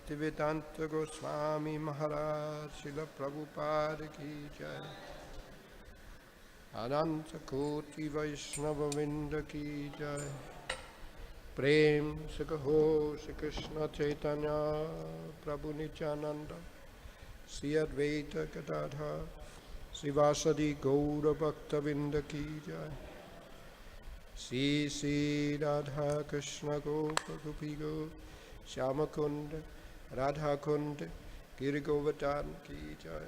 Vedanta Goswami Maharaj Srila Prabhupada Ki Jai Ananta Koti Vaishnava Vrinda Ki Jai Prem Sakaho Sri Krishna Chaitanya Prabhu Nityananda Sri Advaita Gadadhar Srivasadi Gaura Bhakta Vrinda Ki Jai Sri Radha Krishna Gopa Gopigo Shyamakunda Radha Kund Giri Govardhan Ki Jai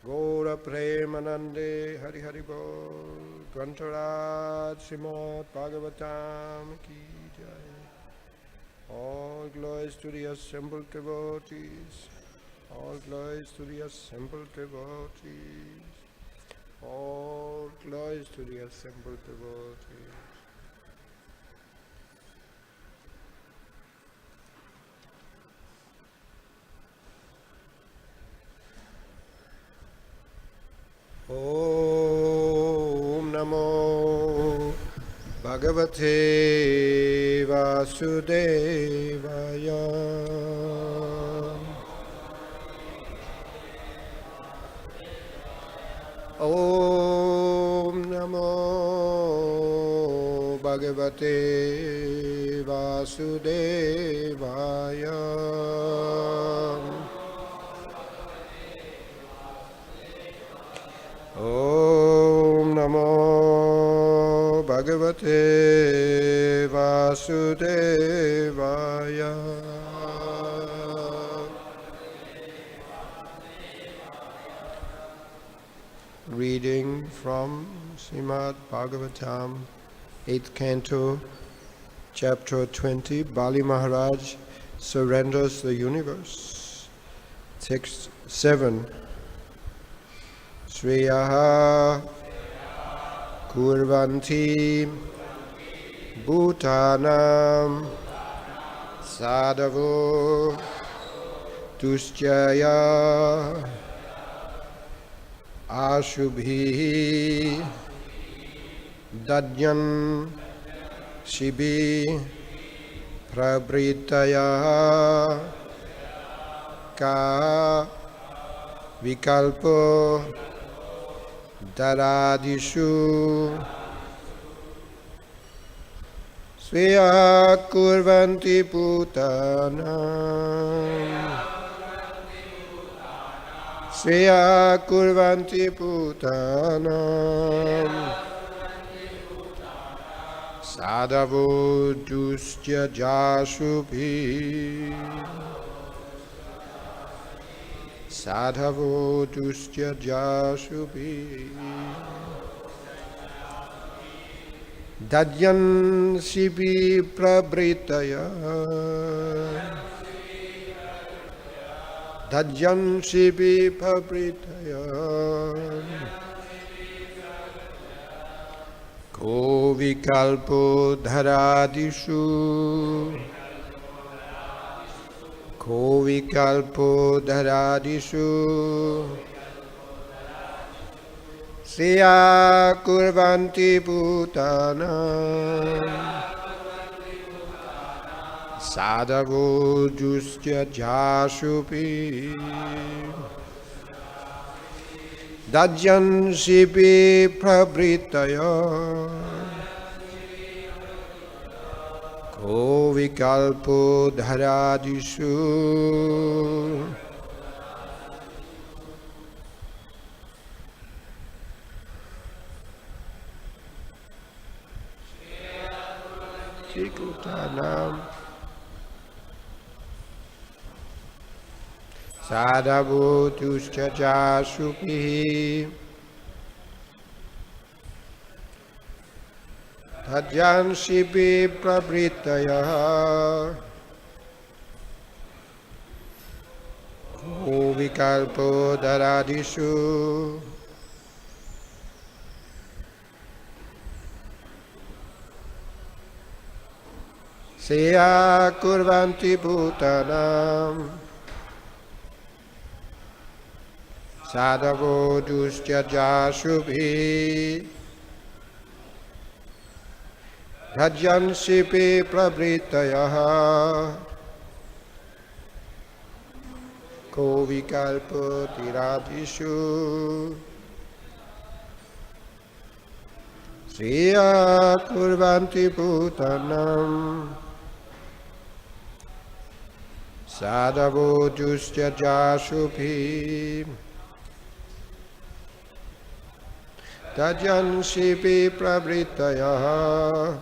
Gaura Premanande Hari Hari Bol Grantaraj Srimad Bhagavatam Ki Jai. All glories to the assembled devotees. All glories to the assembled devotees. All glories to the assembled devotees. Om Namo Bhagavate Vasudevaya. Om Namo Bhagavate Vasudevaya. Om Namo Bhagavate Vasudevaya. Reading from Srimad Bhagavatam, 8th Canto, Chapter 20, Bali Maharaj surrenders the universe. Text 7. Shreyaha Kurvanti Bhutanam Sadhavo Tushchaya Ashubhi Dadyan Shibi Prabritaya Ka Vikalpo Daradishu Sveya Kurvanti Putanam Sveya Kurvanti Putanam Sadhavo Dustya Jasubhi Sadhavo Dustya Jasubhi Dadyan Sibi Prabritaya Dadyan Sibi Prabritaya Ko Vikalpo Dharadishu Ko Vikalpo Dharadishu Sriya Kurvanti Bhutanam Sadhavo Justya Jashupi Dadyan Sibi Prabritaya Ko Vikalpo Dharadishu Chikutanam Sadhavo Tushcha Jashupi Dadyan Sibi Prabritaya Ko Vikalpo Dharadishu Seya Kurvanti Bhutanam Sadhavo Dustya Jasubhi Dhajyan Sipi Prabhritaya ko vikalpo tiradishu Sriya kurvanti bhutanam sadhavo dustyajashubhi tajanshipi pravrittaya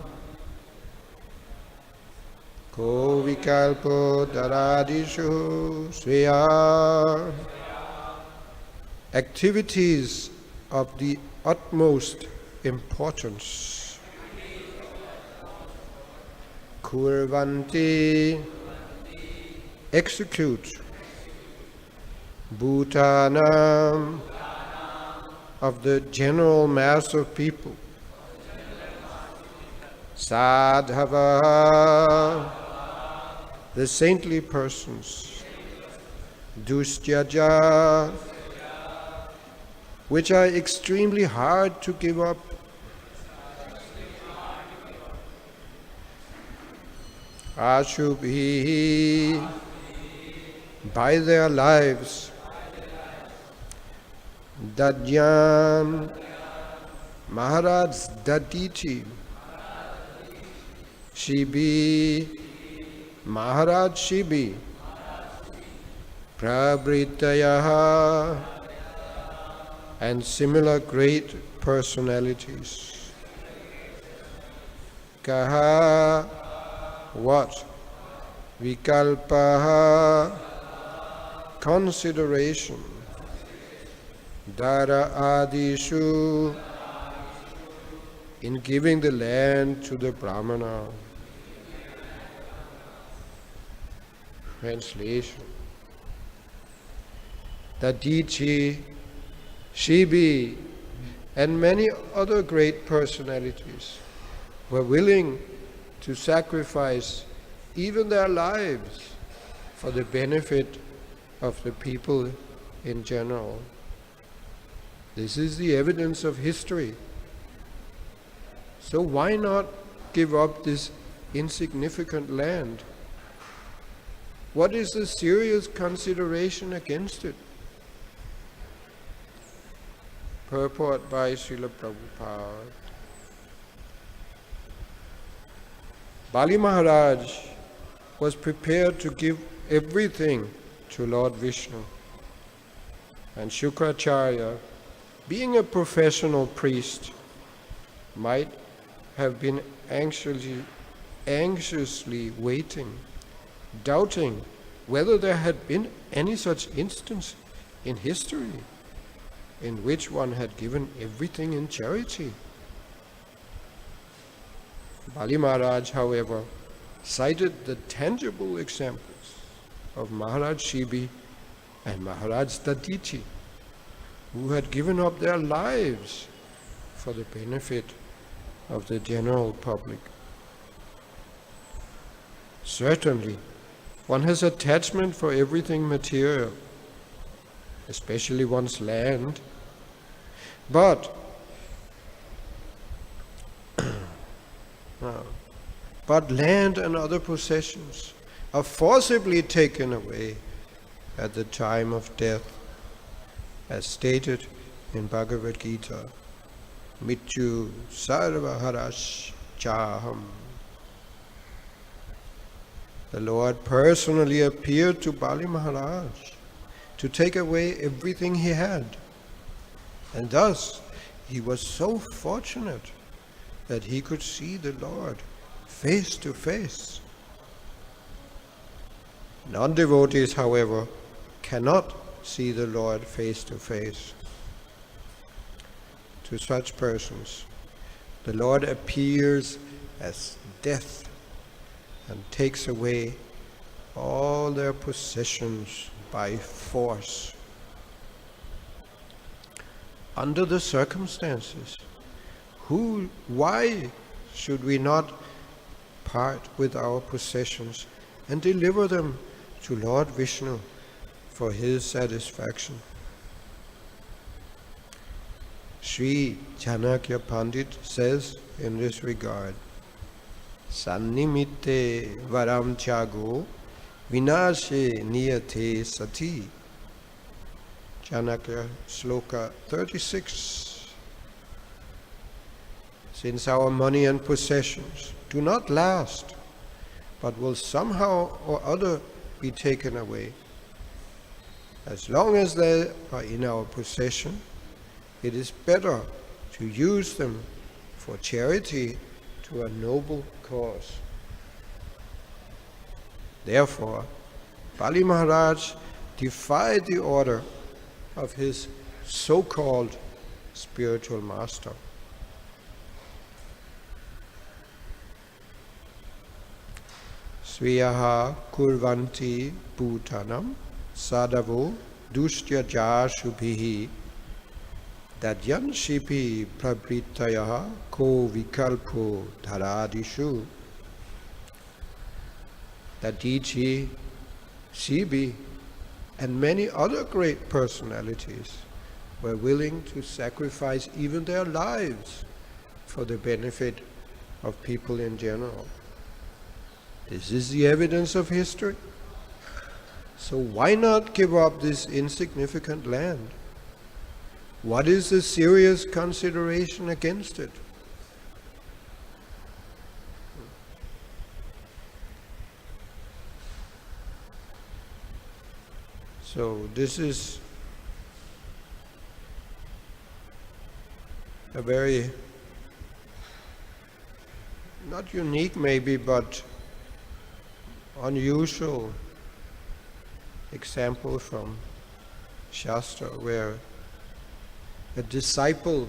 ko vikalpo daradishu sriya. Activities of the utmost importance. Kurvanti, execute. Bhutanam, of the general mass of people. Sadhava, the saintly persons. Dustyaja, which are extremely hard to give up. Ashubhi, by their lives. Dadyan, Maharaj Daditi. Shibi, Maharaj Shibi. Prabhritayaha, and similar great personalities. Kaha, what? Vikalpaha, consideration. Dara adishu, in giving the land to the Brahmana. Translation. Dadichi, Shibi, and many other great personalities were willing to sacrifice even their lives for the benefit of the people in general. This is the evidence of history. So why not give up this insignificant land? What is the serious consideration against it? Purport by Srila Prabhupada. Bali Maharaj was prepared to give everything to Lord Vishnu. And Shukracharya, being a professional priest, might have been anxiously waiting, doubting whether there had been any such instance in history in which one had given everything in charity. Bali Maharaj, however, cited the tangible examples of Maharaj Shibi and Maharaj Daditi, who had given up their lives for the benefit of the general public. Certainly, one has attachment for everything material, especially one's land, but land and other possessions are forcibly taken away at the time of death, as stated in Bhagavad Gita, Mityu sarva harash chaham. The Lord personally appeared to Bali Maharaj to take away everything he had. And thus, he was so fortunate that he could see the Lord face to face. Non-devotees, however, cannot see the Lord face to face. To such persons, the Lord appears as death and takes away all their possessions by force. Under the circumstances, why should we not part with our possessions and deliver them to Lord Vishnu for his satisfaction? Sri Chanakya Pandit says in this regard, Sannimitte varam chago vinashe niyate sati Janaka Sloka 36. Since our money and possessions do not last, but will somehow or other be taken away, as long as they are in our possession, it is better to use them for charity to a noble cause. Therefore, Bali Maharaj defied the order of his so-called spiritual master. Sviyaha kurvanti bhutanam sadavo dushtyaja shubhihi dadyan shipi prabhitayaha ko vikalpo dharadishu. Dadichi, Sibi, and many other great personalities were willing to sacrifice even their lives for the benefit of people in general. This is the evidence of history. So why not give up this insignificant land? What is the serious consideration against it? So this is a very, not unique maybe, but unusual example from Shastra, where a disciple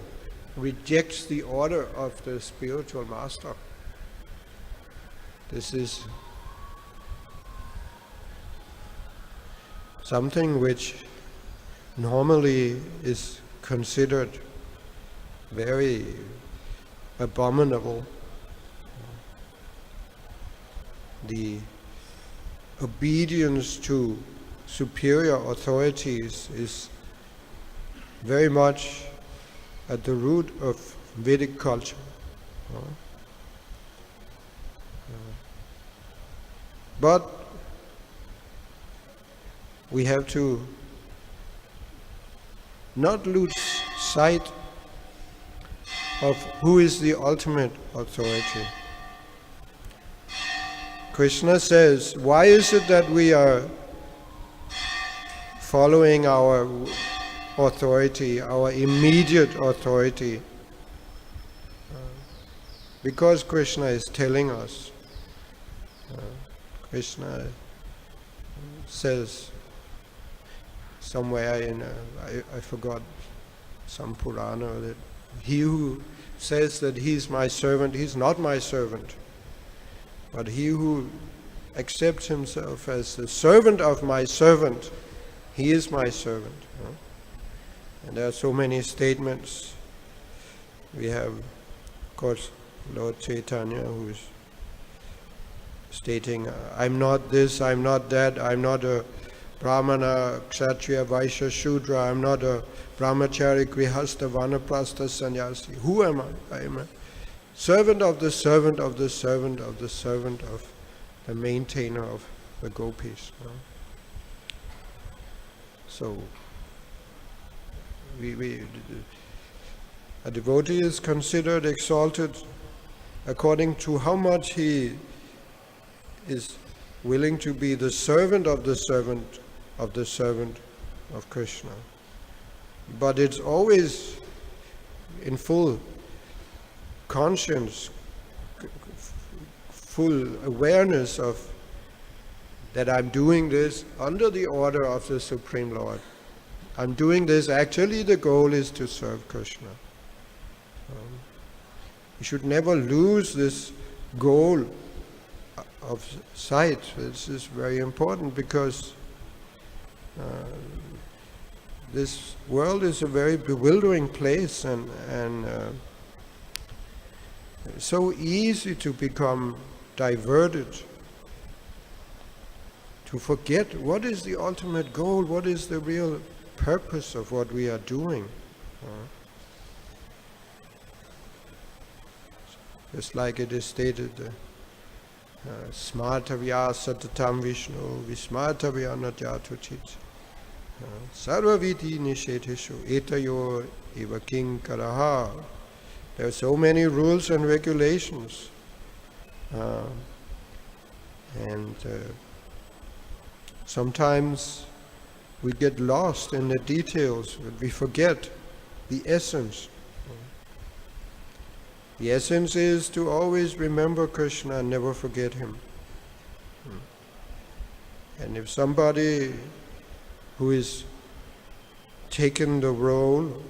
rejects the order of the spiritual master. This is something which normally is considered very abominable. The obedience to superior authorities is very much at the root of Vedic culture. But we have to not lose sight of who is the ultimate authority. Krishna says, why is it that we are following our authority, our immediate authority? Because Krishna is telling us. Krishna says somewhere in, I forgot, some Purana, that he who says that he's my servant, he's not my servant. But he who accepts himself as the servant of my servant, he is my servant. And there are so many statements. We have, of course, Lord Chaitanya, who is stating, I'm not this, I'm not that, I'm not a Brahmana, Kshatriya, Vaishya, Shudra, I'm not a Brahmachari, Grihastha, Vanaprastha, Sannyasi. Who am I? I am a servant of the servant of the servant of the servant of the maintainer of the gopis. So, a devotee is considered exalted according to how much he is willing to be the servant of the servant of the servant of Krishna. But it's always in full conscience, full awareness of that I'm doing this under the order of the Supreme Lord. I'm doing this, actually the goal is to serve Krishna. We should never lose this goal of sight. This is very important because this world is a very bewildering place and so easy to become diverted, to forget what is the ultimate goal, what is the real purpose of what we are doing. Just like it is stated, Smartavya satatam Vishnu, Vismartavya najatuchit. Sarvaviti nisheteshu etayor eva kinkaraha. There are so many rules and regulations. And sometimes we get lost in the details, we forget the essence. The essence is to always remember Krishna and never forget Him. And if somebody who is taken the role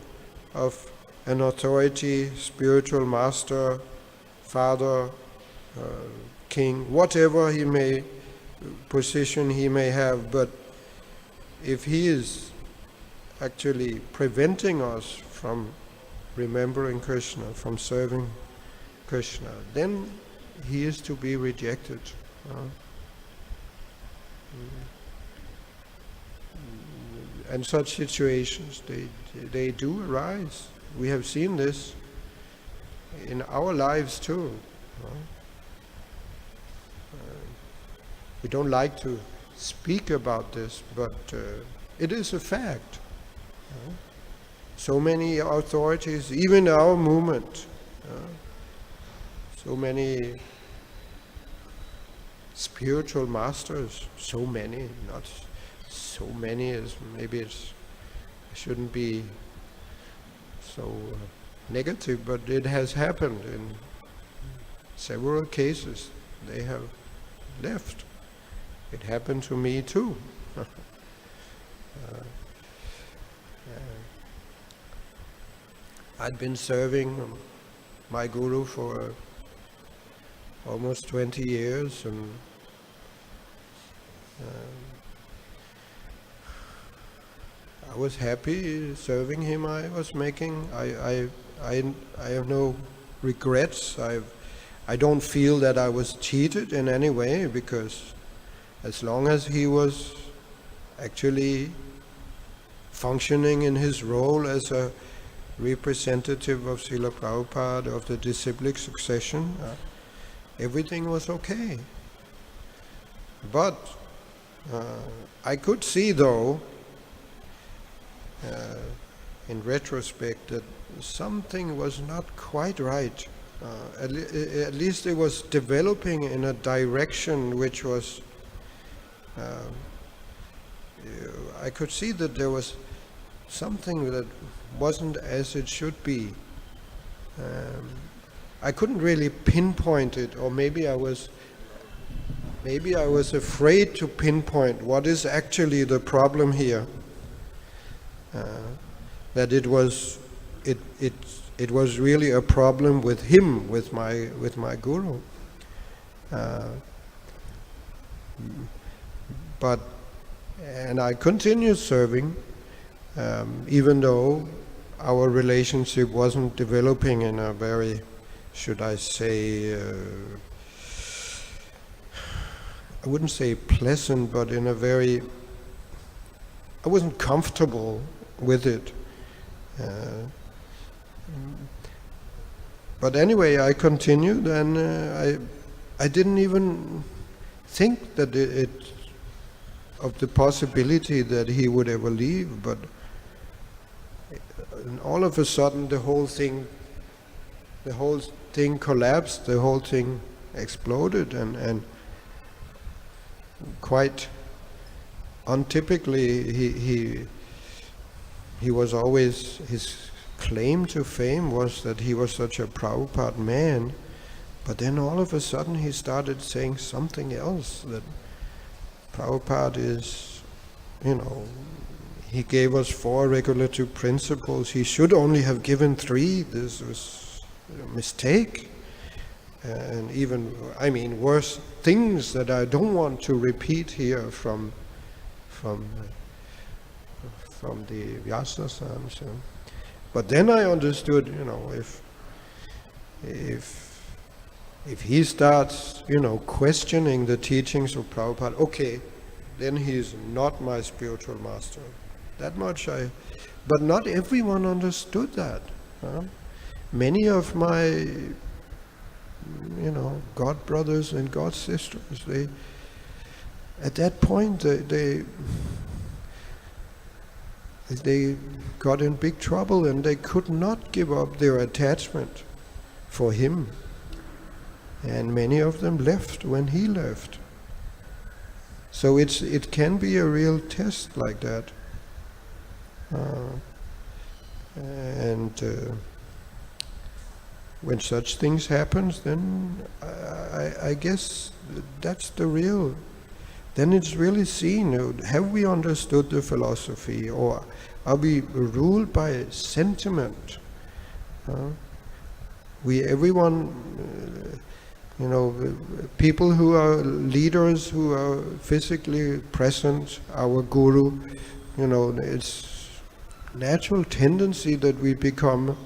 of an authority, spiritual master, father, king, whatever position he may have, but if he is actually preventing us from remembering Krishna, from serving Krishna, then he is to be rejected. And such situations, they do arise. We have seen this in our lives too. We don't like to speak about this, but it is a fact. So many authorities, even our movement, so many spiritual masters, so many, not so many as maybe it shouldn't be so negative, but it has happened in several cases. They have left. It happened to me too. I'd been serving my guru for almost 20 years, and I was happy serving him. I have no regrets. I don't feel that I was cheated in any way, because as long as he was actually functioning in his role as a representative of Srila Prabhupada, of the disciplic succession, everything was okay. But I could see, though, in retrospect, that something was not quite right. At least it was developing in a direction which was, I could see that there was something that wasn't as it should be. I couldn't really pinpoint it, or maybe I was afraid to pinpoint what is actually the problem here. That it was really a problem with him, with my guru. And I continued serving, even though our relationship wasn't developing in a very, should I say, I wouldn't say pleasant, but in a very, I wasn't comfortable with it. But anyway, I continued, and I didn't even think that of the possibility that he would ever leave, but all of a sudden the whole thing collapsed, the whole thing exploded, and quite untypically he was always, his claim to fame was that he was such a Prabhupada man, but then all of a sudden he started saying something else, that Prabhupada is, he gave us 4 regulative principles, he should only have given 3, this was a mistake. And even, worse things that I don't want to repeat here from the Vyasa-san. So. But then I understood, if he starts, questioning the teachings of Prabhupada, okay, then he is not my spiritual master. That much but not everyone understood that. Many of my, God brothers and God sisters, at that point, they got in big trouble and they could not give up their attachment for him. And many of them left when he left. So it can be a real test like that. When such things happen, then I guess that's the real. Then it's really seen, have we understood the philosophy, or are we ruled by sentiment? Everyone, people who are leaders, who are physically present, our guru, it's natural tendency that we become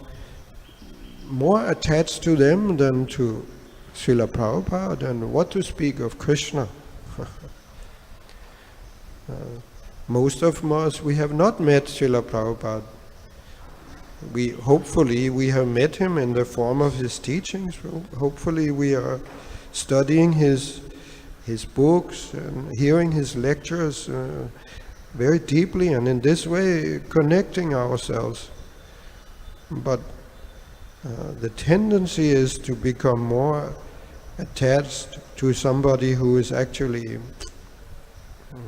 more attached to them than to Srila Prabhupada, and what to speak of Krishna. Most of us, we have not met Srila Prabhupada. Hopefully we have met him in the form of his teachings. Hopefully we are studying his books and hearing his lectures very deeply, and in this way connecting ourselves. But the tendency is to become more attached to somebody who is actually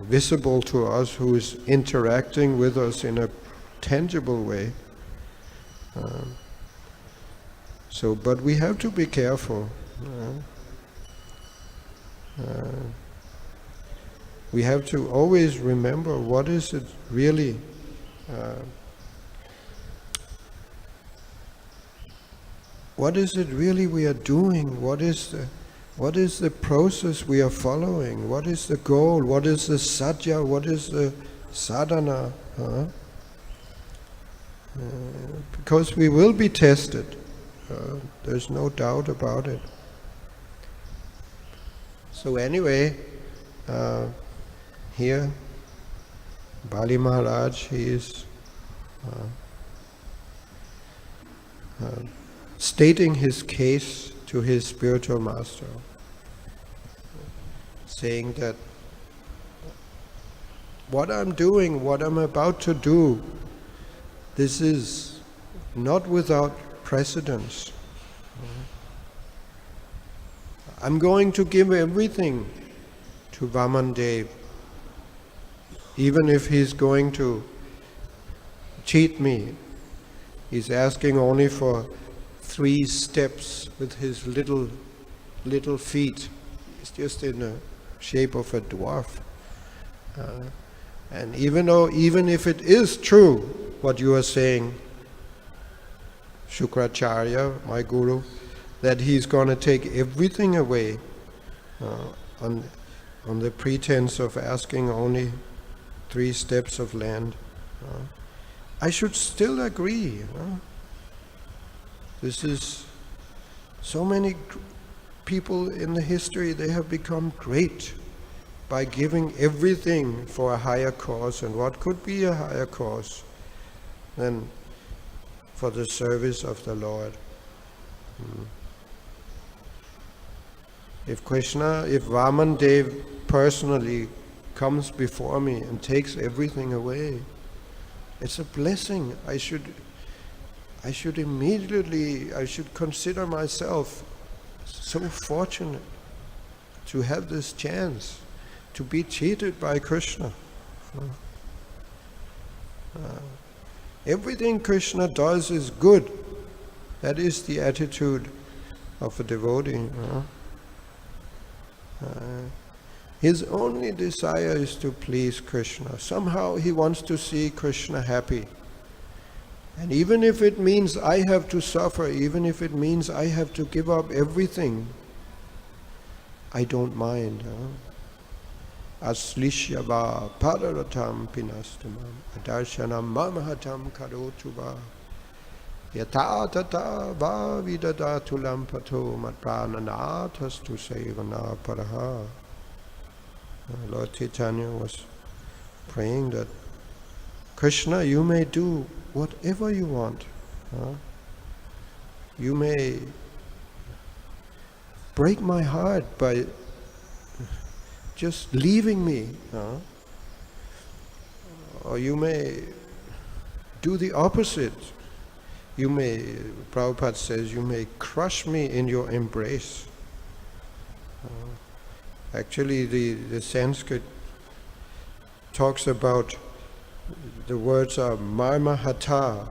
visible to us, who is interacting with us in a tangible way. But we have to be careful. We have to always remember what is it really we are doing? What is the process we are following? What is the goal? What is the sadhya? What is the sadhana? Because we will be tested. There's no doubt about it. So anyway, here, Bali Maharaj, he is stating his case to his spiritual master, saying that what I'm doing, what I'm about to do, this is not without precedence. I'm going to give everything to Vamandev, even if he's going to cheat me. He's asking only for 3 steps with his little feet. He's just in the shape of a dwarf. And even if it is true what you are saying, Shukracharya, my guru, that he's going to take everything away on the pretense of asking only 3 steps of land, I should still agree. This is so many people in the history, they have become great by giving everything for a higher cause. And what could be a higher cause than for the service of the Lord? If Vamandev personally comes before me and takes everything away, it's a blessing. I should consider myself so fortunate to have this chance to be cheated by Krishna. Everything Krishna does is good. That is the attitude of a devotee. His only desire is to please Krishna. Somehow he wants to see Krishna happy. And even if it means I have to suffer, even if it means I have to give up everything, I don't mind. Aslishyava padaratam pinastamam adarshanam mamahatam karotuva yata tata va vidadatulam pato matprananatastu sevana paraha. Lord Chaitanya was praying that Krishna, you may do whatever you want. You may break my heart by just leaving me. Or you may do the opposite. You may, Prabhupada says, you may crush me in your embrace. Actually, the Sanskrit talks about, the words are marmahata.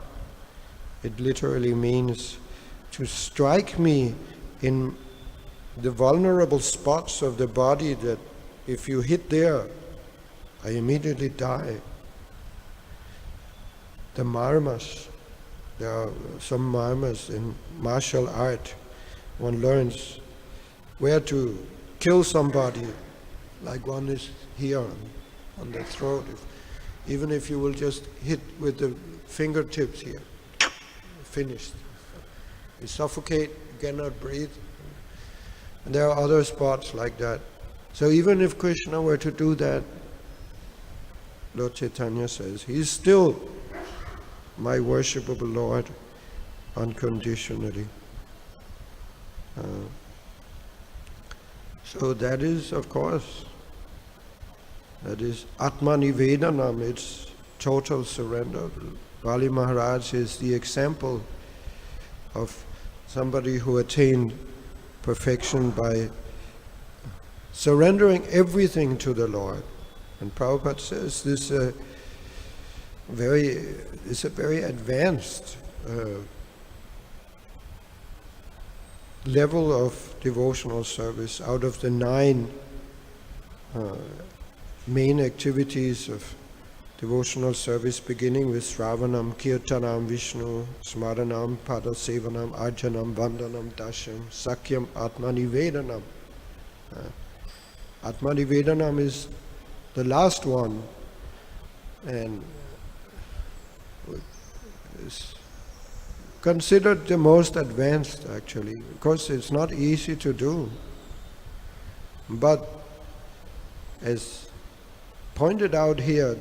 It literally means to strike me in the vulnerable spots of the body that if you hit there, I immediately die. The marmas, there are some marmas in martial art. One learns where to kill somebody, like one is here on the throat. Even if you will just hit with the fingertips here, finished. You suffocate, you cannot breathe. And there are other spots like that. So even if Krishna were to do that, Lord Chaitanya says, he is still my worshipable Lord unconditionally. So that is, of course, that is Atma Nivedanam, it's total surrender. Bali Maharaj is the example of somebody who attained perfection by surrendering everything to the Lord. And Prabhupada says this is a very advanced level of devotional service. Out of the 9 main activities of devotional service, beginning with Shravanam, Kirtanam, Vishnu, Smaranam, Padasevanam, Arjanam, Vandanam, Dashyam, Sakyam, Atmanivedanam. Atmanivedanam is the last one, and is considered the most advanced, actually, because it's not easy to do. But as pointed out here,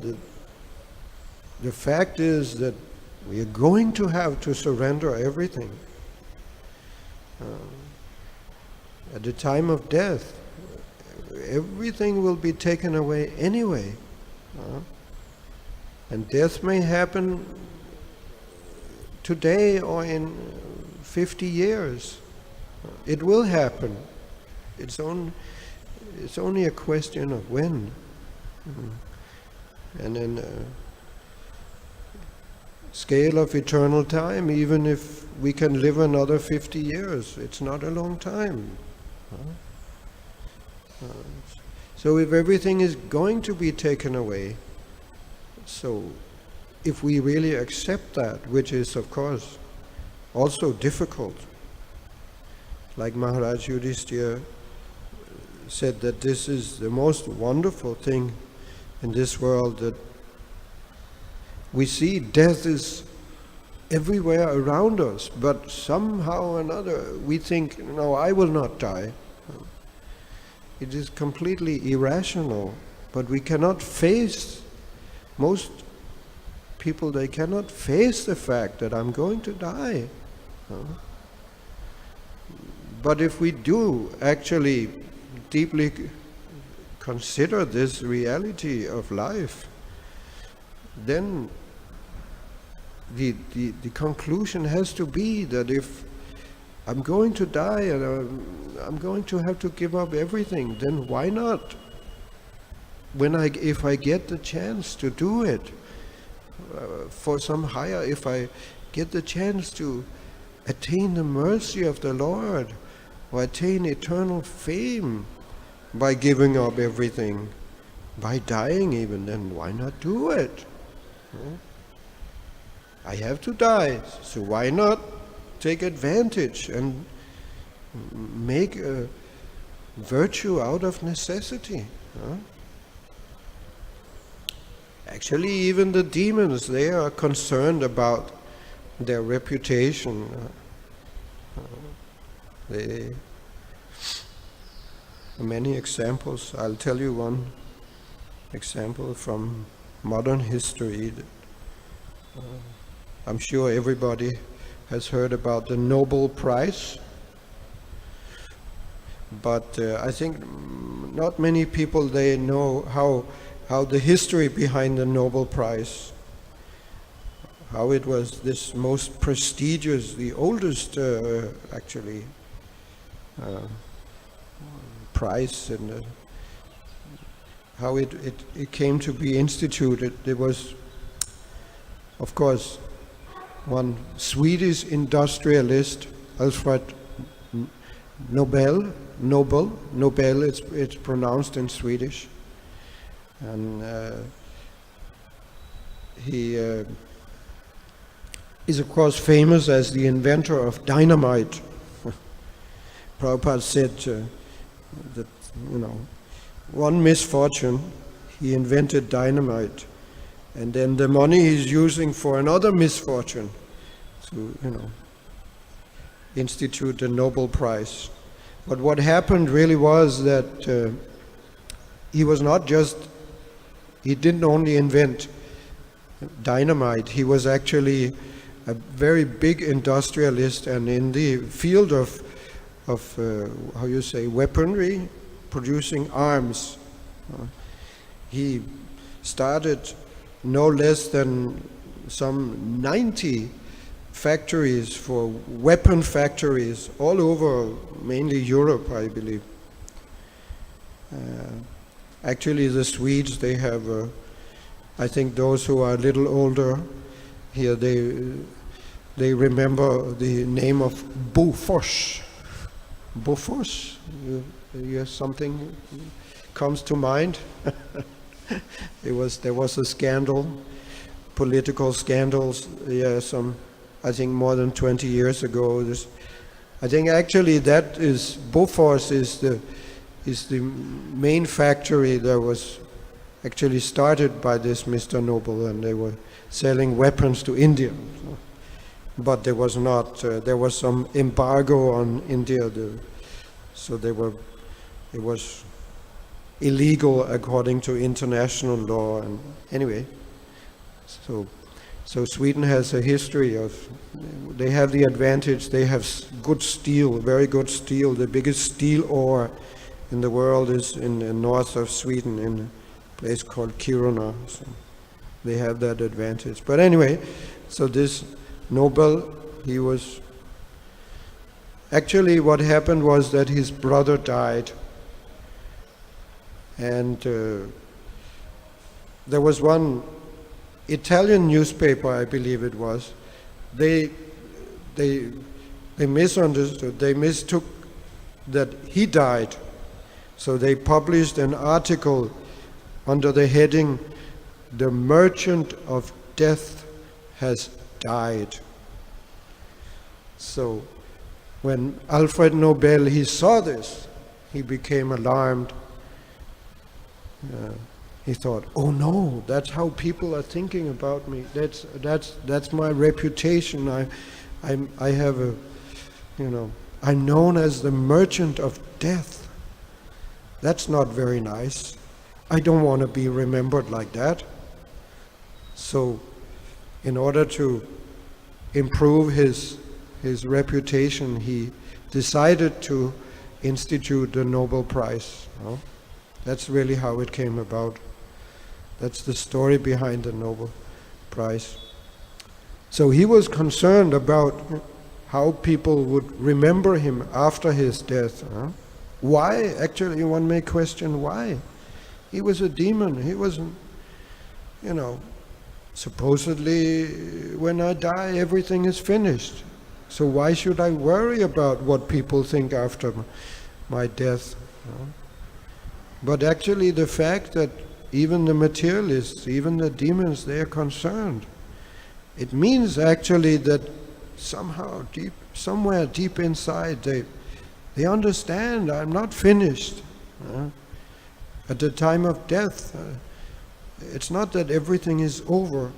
the fact is that we are going to have to surrender everything. At the time of death, everything will be taken away anyway. And death may happen today or in 50 years. It will happen. It's only a question of when. And in scale of eternal time, even if we can live another 50 years, it's not a long time. So if everything is going to be taken away, so if we really accept that, which is of course also difficult, like Maharaj Yudhishthira said that this is the most wonderful thing in this world, that we see death is everywhere around us, but somehow or another we think, no, I will not die. It is completely irrational, but we cannot face, most people, they cannot face the fact that I'm going to die. But if we do actually deeply consider this reality of life, then the conclusion has to be that if I'm going to die and I'm going to have to give up everything, then why not? If I get the chance to do it for some higher, if I get the chance to attain the mercy of the Lord or attain eternal fame by giving up everything, by dying even, then why not do it? I have to die, so why not take advantage and make a virtue out of necessity? Actually, even the demons, they are concerned about their reputation. Many examples. I'll tell you one example from modern history. I'm sure everybody has heard about the Nobel Prize, but I think not many people, they know how the history behind the Nobel Prize, how it was this most prestigious, the oldest actually prize, and how it came to be instituted. There was, of course, one Swedish industrialist, Alfred Nobel, it's pronounced in Swedish, and he is of course famous as the inventor of dynamite. Prabhupada said that, one misfortune, he invented dynamite, and then the money he's using for another misfortune to, institute the Nobel Prize. But what happened really was that he didn't only invent dynamite, he was actually a very big industrialist, and in the field of weaponry, producing arms. He started no less than some 90 factories for weapon factories all over, mainly Europe, I believe. Actually, the Swedes, they have, I think those who are a little older here, they remember the name of Bofors. Bofors? Something comes to mind? There was a scandal, political scandals, I think more than 20 years ago. I think actually that is, Bofors is the main factory that was actually started by this Mr. Nobel, and they were selling weapons to India. But there was not, there was some embargo on India, so it was illegal according to international law. And anyway, so Sweden has a history of, they have the advantage, they have good steel, very good steel. The biggest steel ore in the world is in the north of Sweden, in a place called Kiruna. So they have that advantage. But anyway, so this Nobel, he was, actually what happened was that his brother died, and there was one Italian newspaper, I believe it was, they misunderstood, they mistook that he died. So they published an article under the heading, "The Merchant of Death has died." So when Alfred Nobel, he saw this, he became alarmed. He thought, "Oh no, that's how people are thinking about me. That's my reputation. I have a, I'm known as the merchant of death. That's not very nice. I don't want to be remembered like that." So, in order to improve his reputation, he decided to institute the Nobel Prize. That's really how it came about. That's the story behind the Nobel Prize. So he was concerned about how people would remember him after his death. Why? Actually, one may question why. He was a demon. He wasn't, supposedly when I die everything is finished. So why should I worry about what people think after my death? But actually the fact that even the materialists, even the demons, they are concerned. It means actually that somehow somewhere deep inside they understand I'm not finished. At the time of death, it's not that everything is over.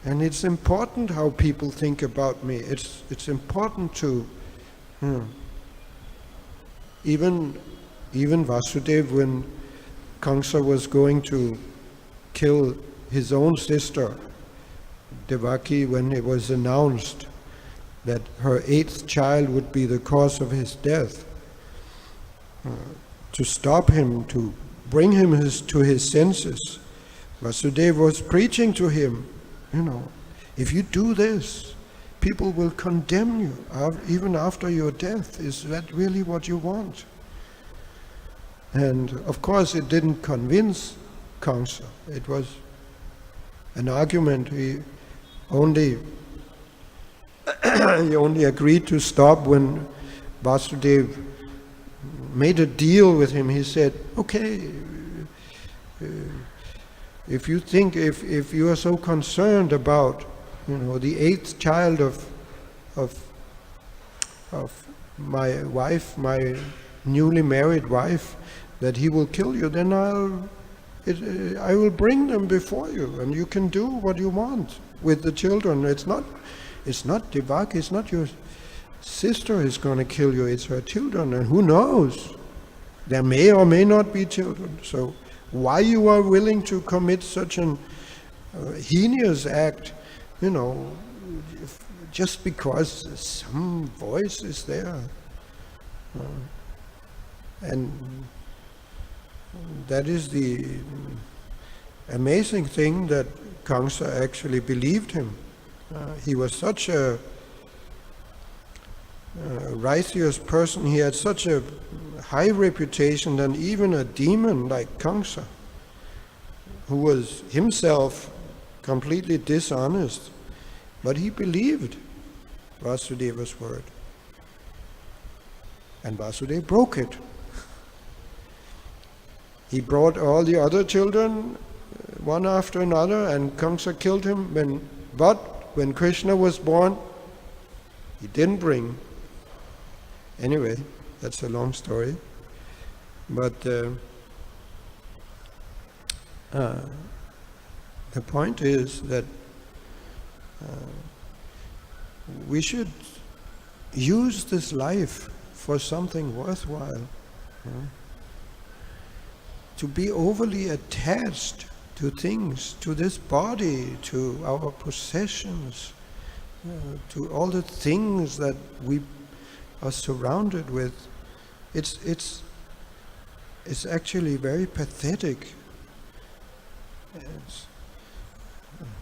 And it's important how people think about me. It's important to even Vasudeva, when Kamsa was going to kill his own sister, Devaki, when it was announced that her 8th child would be the cause of his death, to stop him, to bring him to his senses, Vasudeva was preaching to him, if you do this, people will condemn you even after your death. Is that really what you want? And of course it didn't convince Kamsa. It was an argument. He only agreed to stop when Vasudeva made a deal with him. He said, okay, if you think, if you are so concerned about, the 8th child of my wife, my newly married wife, that he will kill you, then I will bring them before you, and you can do what you want with the children. It's not Devaki, it's not your sister is going to kill you, it's her children, and who knows? There may or may not be children. So why you are willing to commit such an heinous act, just because some voice is there. And that is the amazing thing, that Kamsa actually believed him. He was such a righteous person, he had such a high reputation that even a demon like Kamsa, who was himself completely dishonest, but he believed Vasudeva's word. And Vasudeva broke it. He brought all the other children, one after another, and Kamsa killed him. But when Krishna was born, he didn't bring. Anyway, that's a long story. But the point is that we should use this life for something worthwhile. To be overly attached to things, to this body, to our possessions, to all the things that we are surrounded with, it's actually very pathetic.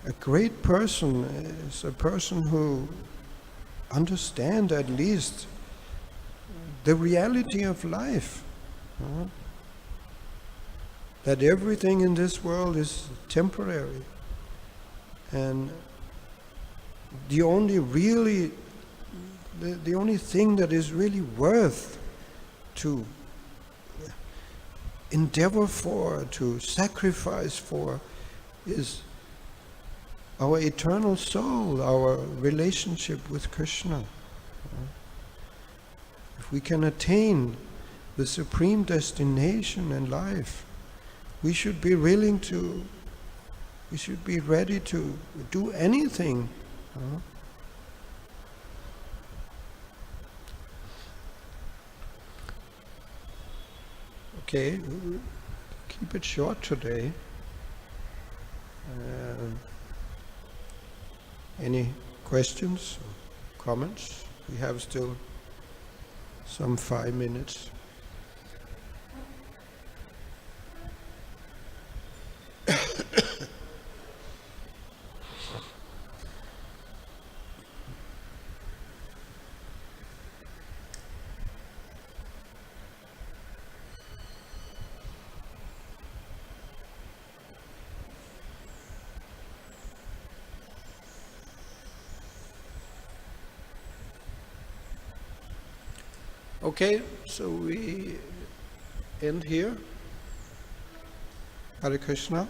A great person is a person who understands at least the reality of life. That everything in this world is temporary, and the only thing that is really worth to endeavor for, to sacrifice for, is our eternal soul, our relationship with Krishna. If we can attain the supreme destination in life, we should be ready to do anything. Okay, keep it short today. Any questions or comments? We have still some 5 minutes. Okay, so we end here. Hare Krishna.